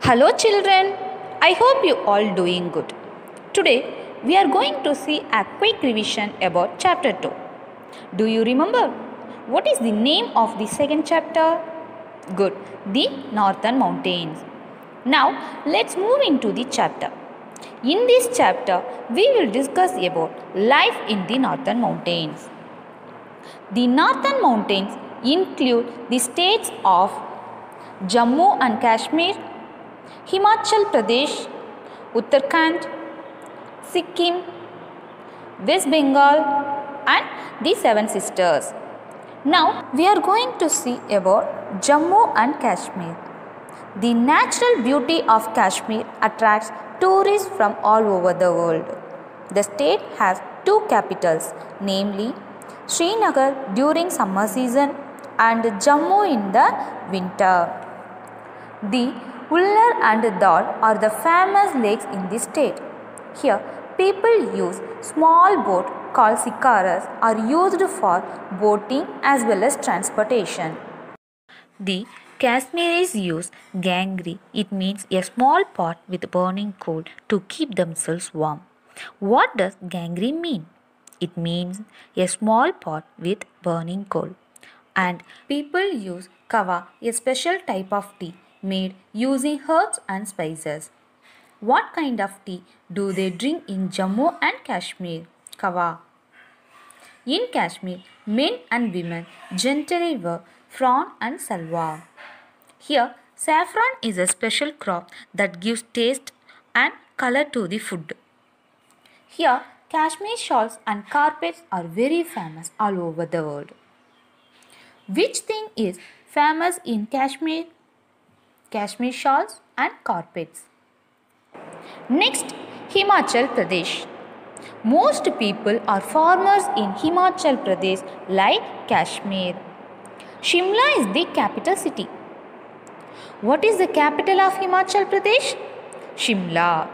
Hello children, I hope you all doing good. Today we are going to see a quick revision about chapter 2. Do you remember what is the name of the second chapter? Good, the Northern Mountains. Now let's move into the chapter. In this chapter we will discuss about life in the Northern Mountains. The Northern Mountains include the states of Jammu and Kashmir, Himachal Pradesh, Uttarakhand, Sikkim, West Bengal and the Seven Sisters. Now we are going to see about Jammu and Kashmir. The natural beauty of Kashmir attracts tourists from all over the world. The state has two capitals, namely Srinagar during summer season and Jammu in the winter. The Ulnar and Dal are the famous lakes in the state. Here, people use small boats called sikaras are used for boating as well as transportation. The Kashmiris use gangri. It means a small pot with burning coal to keep themselves warm. What does gangri mean? It means a small pot with burning coal. And people use kava, a special type of tea made using herbs and spices. What kind of tea do they drink in Jammu and Kashmir? Kava. In Kashmir, men and women generally wear frown and salwar. Here, saffron is a special crop that gives taste and color to the food. Here, Kashmir shawls and carpets are very famous all over the world. Which thing is famous in Kashmir? Kashmir shawls and carpets. Next, Himachal Pradesh. Most people are farmers in Himachal Pradesh like Kashmir. Shimla is the capital city. What is the capital of Himachal Pradesh? Shimla.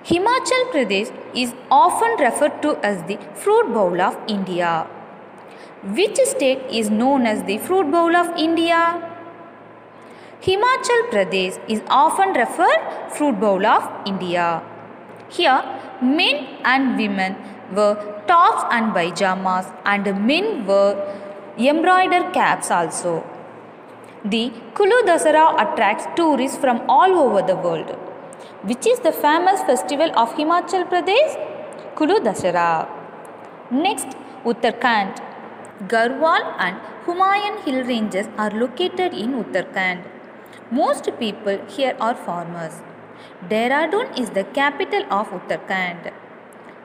Himachal Pradesh is often referred to as the fruit bowl of India. Which state is known as the fruit bowl of India? Himachal Pradesh is often referred fruit bowl of India. Here, men and women wear tops and pyjamas and men wear embroidered caps also. The Kulu Dasara attracts tourists from all over the world. Which is the famous festival of Himachal Pradesh? Kulu Dasara. Next, Uttarakhand. Garhwal and Humayun hill ranges are located in Uttarakhand. Most people here are farmers. Dehradun is the capital of Uttarakhand.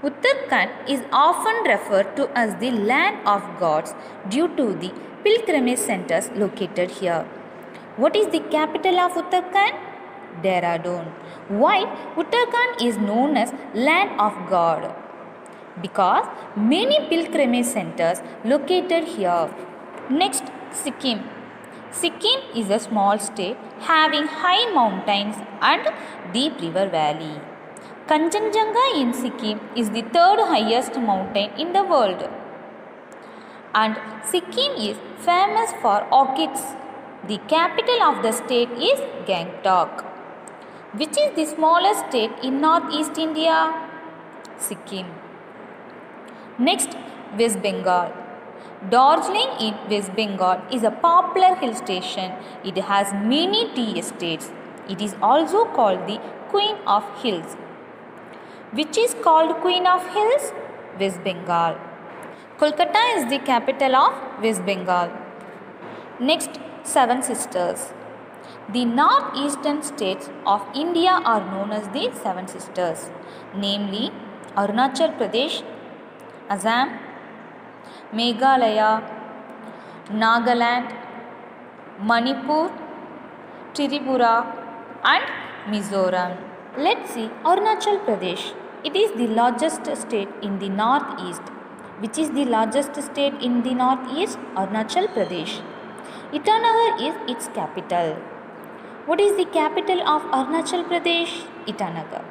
Uttarakhand is often referred to as the land of gods due to the pilgrimage centers located here. What is the capital of Uttarakhand? Dehradun. Why Uttarakhand is known as land of God? Because many pilgrimage centers located here. Next, Sikkim. Sikkim is a small state having high mountains and deep river valley. Kanchenjunga in Sikkim is the third highest mountain in the world. And Sikkim is famous for orchids. The capital of the state is Gangtok. Which is the smallest state in Northeast India? Sikkim. Next, West Bengal. Darjeeling in West Bengal is a popular hill station. It has many tea estates. It is also called the Queen of Hills. Which is called Queen of Hills? West Bengal. Kolkata is the capital of West Bengal. Next, Seven Sisters. The northeastern states of India are known as the Seven Sisters, namely Arunachal Pradesh, Assam, Meghalaya, Nagaland, Manipur, Tripura and Mizoram. Let's see Arunachal Pradesh. It is the largest state in the northeast. Which is the largest state in the northeast? Arunachal Pradesh. Itanagar is its capital. What is the capital of Arunachal Pradesh? Itanagar.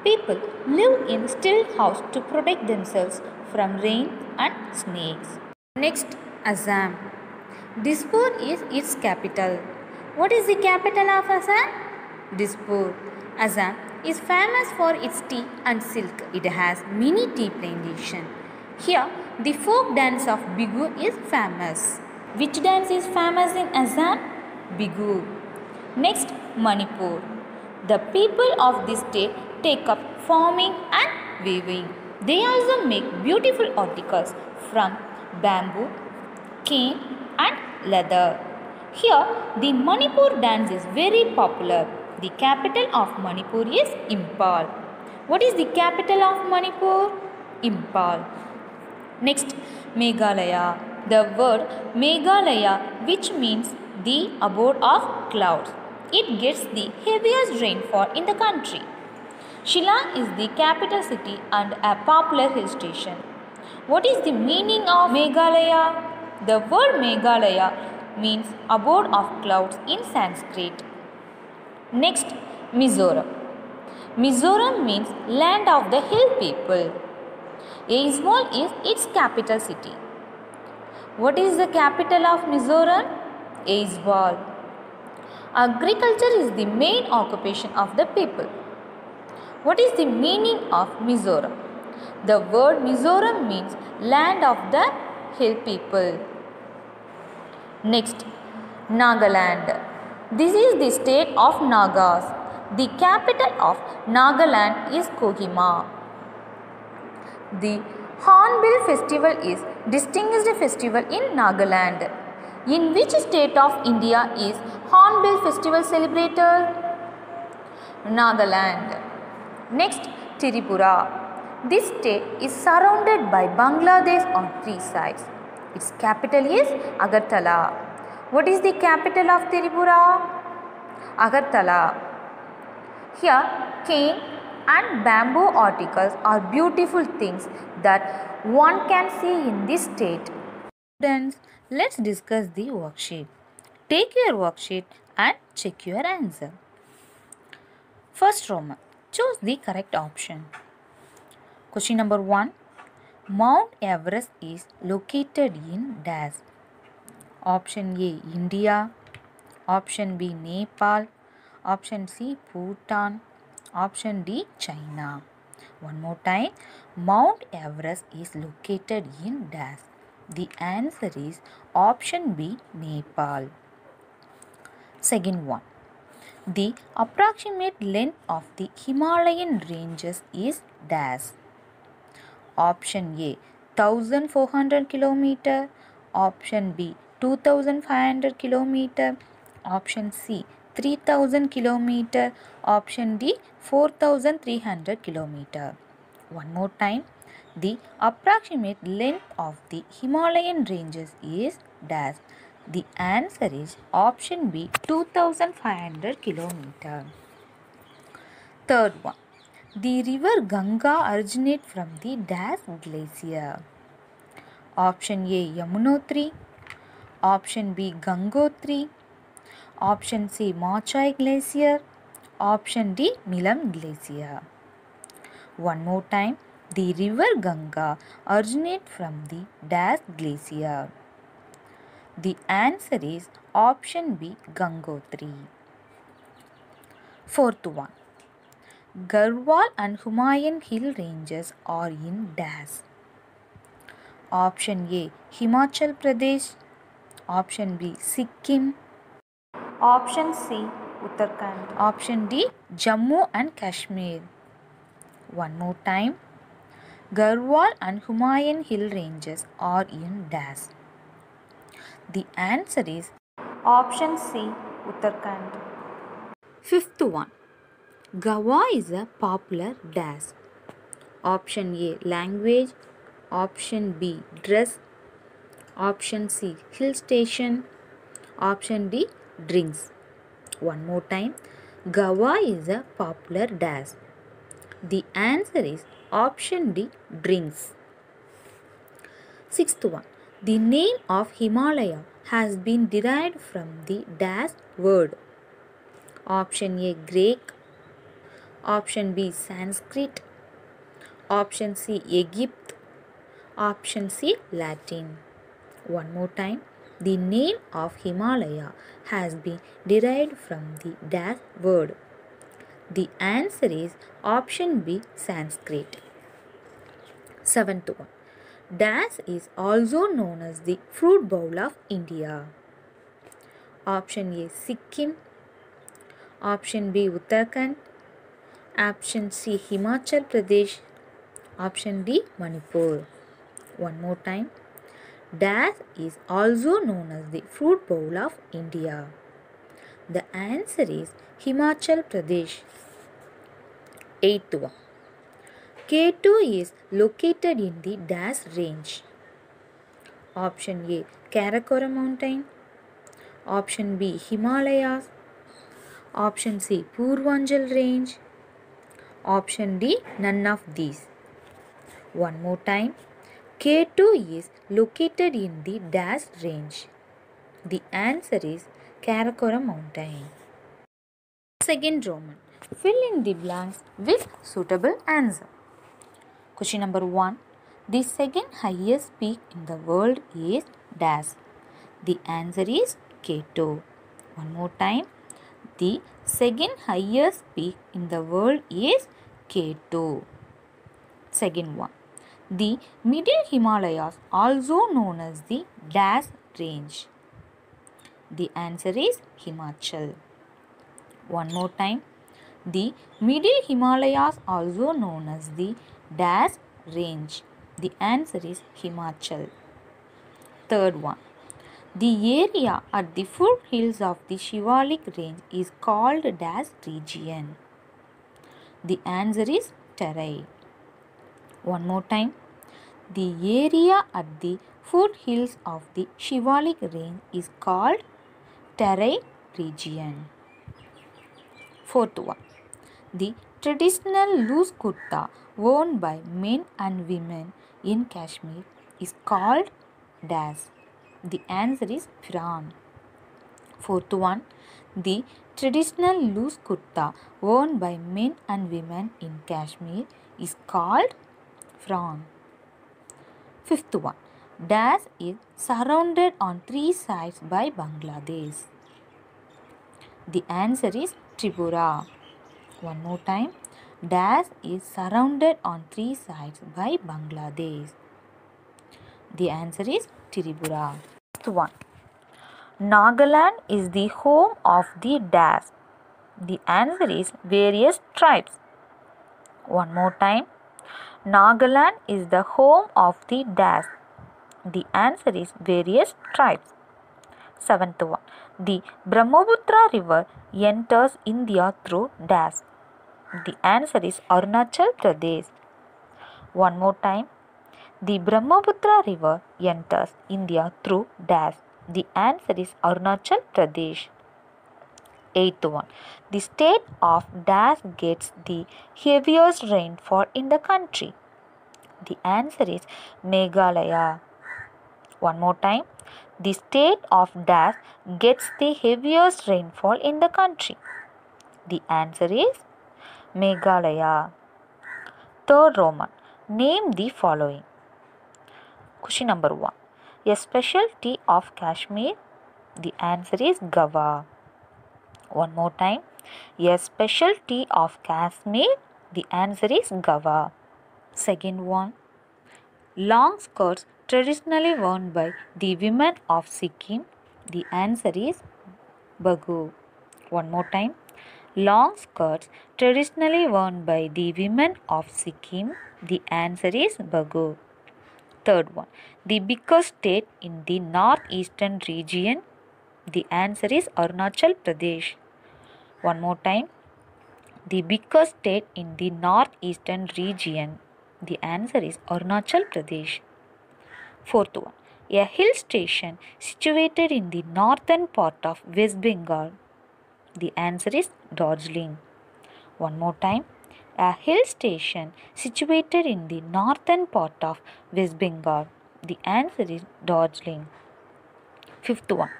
People live in still house to protect themselves from rain and snakes. Next, Assam. Dispur is its capital. What is the capital of Assam? Dispur. Assam is famous for its tea and silk. It has many tea plantations. Here, the folk dance of Bigu is famous. Which dance is famous in Assam? Bigu. Next, Manipur. The people of this state take up farming and weaving. They also make beautiful articles from bamboo, cane and leather. Here, the Manipur dance is very popular. The capital of Manipur is Imphal. What is the capital of Manipur? Imphal. Next, Meghalaya. The word Meghalaya, which means the abode of clouds. It gets the heaviest rainfall in the country. Shillong is the capital city and a popular hill station. What is the meaning of Meghalaya? The word Meghalaya means abode of clouds in Sanskrit. Next, Mizoram. Mizoram means land of the hill people. Aizawl is its capital city. What is the capital of Mizoram? Aizawl. Agriculture is the main occupation of the people. What is the meaning of Mizoram? The word Mizoram means land of the hill people. Next, Nagaland. This is the state of Nagas. The capital of Nagaland is Kohima. The Hornbill Festival is distinguished festival in Nagaland. In which state of India is Hornbill Festival celebrated? Nagaland. Next, Tripura. This state is surrounded by Bangladesh on three sides. Its capital is Agartala. What is the capital of Tripura? Agartala. Here, cane and bamboo articles are beautiful things that one can see in this state. Students, let's discuss the worksheet. Take your worksheet and check your answer. First Roman, choose the correct option. Question number 1. Mount Everest is located in dash. Option A, India. Option B, Nepal. Option C, Bhutan. Option D, China. One more time. Mount Everest is located in dash. The answer is option B, Nepal. Second one. The approximate length of the Himalayan ranges is dash. Option A, 1400 km. Option B, 2500 km. Option C, 3000 km. Option D, 4300 km. One more time. The approximate length of the Himalayan ranges is dash. The answer is option B, 2500 km. Third one. The river Ganga originates from the dash glacier. Option A, Yamunotri. Option B, Gangotri. Option C, Machai glacier. Option D, Milam glacier. One more time. The river Ganga originates from the dash glacier. The answer is option B, Gangotri. Fourth one. Garhwal and Humayun hill ranges are in dash. Option A, Himachal Pradesh. Option B, Sikkim. Option C, Uttarakhand. Option D, Jammu and Kashmir. One more time. Garhwal and Humayun hill ranges are in dash. The answer is option C, Uttarakhand. Fifth one. Gawa is a popular dash. Option A, language. Option B, dress. Option C, hill station. Option D, drinks. One more time. Gawa is a popular dash. The answer is option D, drinks. Sixth one. The name of Himalaya has been derived from the dash word. Option A, Greek. Option B, Sanskrit. Option C, Egypt. Option C, Latin. One more time. The name of Himalaya has been derived from the dash word. The answer is option B, Sanskrit. Seventh one. Dash is also known as the fruit bowl of India. Option A, Sikkim. Option B, Uttarakhand. Option C, Himachal Pradesh. Option D, Manipur. One more time. Dash is also known as the fruit bowl of India. The answer is Himachal Pradesh. Eighth one. K2 is located in the Dash range. Option A, Karakoram Mountain. Option B, Himalayas. Option C, Purvanchal Range. Option D, none of these. One more time. K2 is located in the Dash range. The answer is Karakoram Mountain. Second Roman. Fill in the blanks with suitable answer. Question number 1. The second highest peak in the world is Dash. The answer is K2. One more time. The second highest peak in the world is K2. Second one. The Middle Himalayas, also known as the Dash range. The answer is Himachal. One more time. The Middle Himalayas, also known as the Dash range. The answer is Himachal. Third one. The area at the foothills of the Shivalik range is called Dash region. The answer is Terai. One more time. The area at the foothills of the Shivalik range is called Terai region. Fourth one. The traditional loose kurta worn by men and women in Kashmir is called Dash. The answer is Firan. Fourth one. The traditional loose kurta worn by men and women in Kashmir is called Firan. Fifth one. Dash is surrounded on three sides by Bangladesh. The answer is Tripura. One more time. Dash is surrounded on three sides by Bangladesh. The answer is Tripura. Fifth one. Nagaland is the home of the Dash. The answer is various tribes. One more time. Nagaland is the home of the Dash. The answer is various tribes. Seventh one. The Brahmaputra river enters India through Dash. The answer is Arunachal Pradesh. One more time. The Brahmaputra river enters India through Dash. The answer is Arunachal Pradesh. Eighth one. The state of Dash gets the heaviest rainfall in the country. The answer is Meghalaya. One more time. The state of Dash gets the heaviest rainfall in the country. The answer is Meghalaya. Third Roman. Name the following. Question number 1. A specialty of Kashmir. The answer is Gawa. One more time. A specialty of Kashmir. The answer is Gawa. Second one. Long skirts traditionally worn by the women of Sikkim. The answer is Bagu. One more time. Long skirts traditionally worn by the women of Sikkim. The answer is Bagu. Third one. The biggest state in the northeastern region. The answer is Arunachal Pradesh. One more time. The biggest state in the northeastern region. The answer is Arunachal Pradesh. Fourth one. A hill station situated in the northern part of West Bengal. The answer is Darjeeling. One more time. A hill station situated in the northern part of West Bengal. The answer is Darjeeling. Fifth one.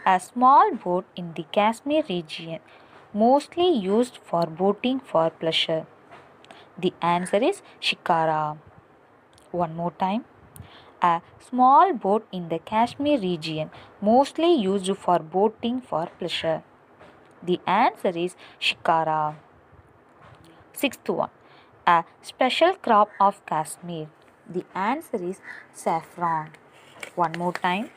A small boat in the Kashmir region, mostly used for boating for pleasure. The answer is Shikara. One more time. A small boat in the Kashmir region, mostly used for boating for pleasure. The answer is Shikara. Sixth one, a special crop of Kashmir. The answer is saffron. One more time.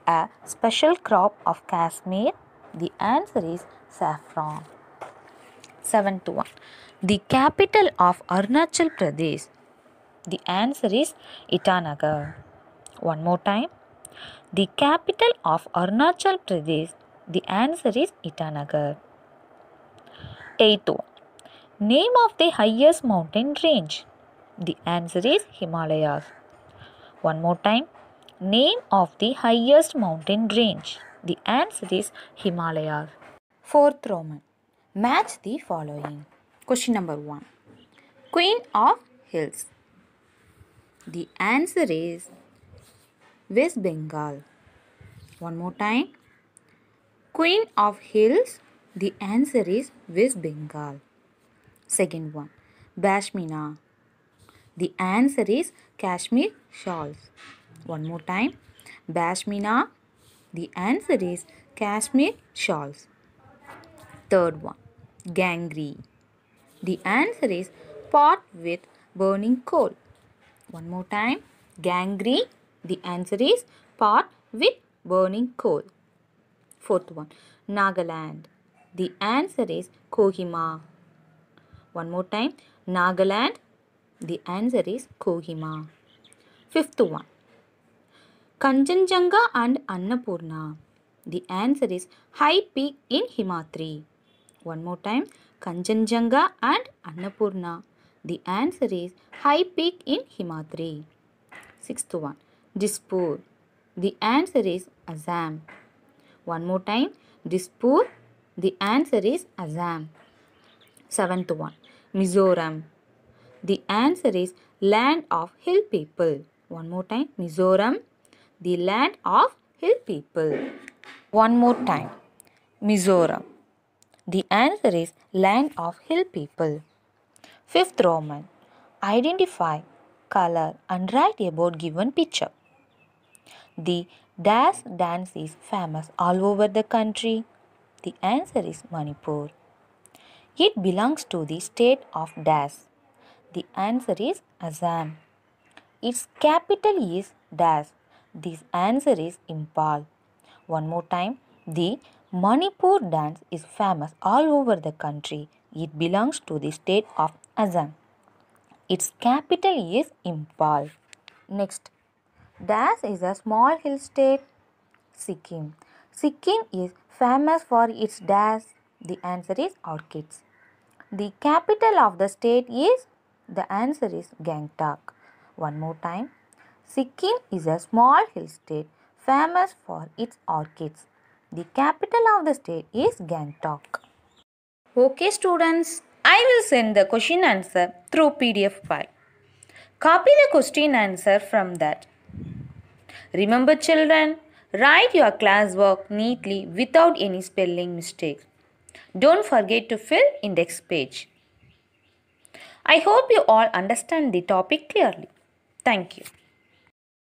A special crop of Kashmir. The answer is saffron. Seventh one, the capital of Arunachal Pradesh. The answer is Itanagar. One more time. The capital of Arunachal Pradesh. The answer is Itanagar. Eighth one, name of the highest mountain range. The answer is Himalayas. One more time. Name of the highest mountain range. The answer is Himalayas. Fourth Roman. Match the following. Question number 1. Queen of Hills. The answer is West Bengal. One more time. Queen of Hills. The answer is West Bengal. Second one. Pashmina. The answer is Kashmir shawls. One more time. Pashmina. The answer is Kashmir shawls. Third one. Gangrene. The answer is pot with burning coal. One more time. Gangrene. The answer is pot with burning coal. Fourth one. Nagaland. The answer is Kohima. One more time. Nagaland. The answer is Kohima. Fifth one. Kanchenjunga and Annapurna. The answer is high peak in Himatri. One more time. Kanchenjunga and Annapurna. The answer is high peak in Himatri. Sixth one. Dispur. The answer is Assam. One more time. Dispur. The answer is Assam. Seventh one. Mizoram. The answer is land of hill people. One more time. Mizoram. The land of hill people. One more time. Mizoram. The answer is land of hill people. Fifth Roman. Identify, color and write about given picture. The dash dance is famous all over the country. The answer is Manipur. It belongs to the state of dash. The answer is Assam. Its capital is dash. The answer is Imphal. One more time. The Manipur dance is famous all over the country. It belongs to the state of Assam. Its capital is Imphal. Next. Dash is a small hill state. Sikkim. Sikkim is famous for its dash. The answer is orchids. The capital of the state is, the answer is Gangtok. One more time. Sikkim is a small hill state famous for its orchids. The capital of the state is Gangtok. Okay students, I will send the question answer through PDF file. Copy the question answer from that. Remember children, write your classwork neatly without any spelling mistakes. Don't forget to fill index page. I hope you all understand the topic clearly. Thank you.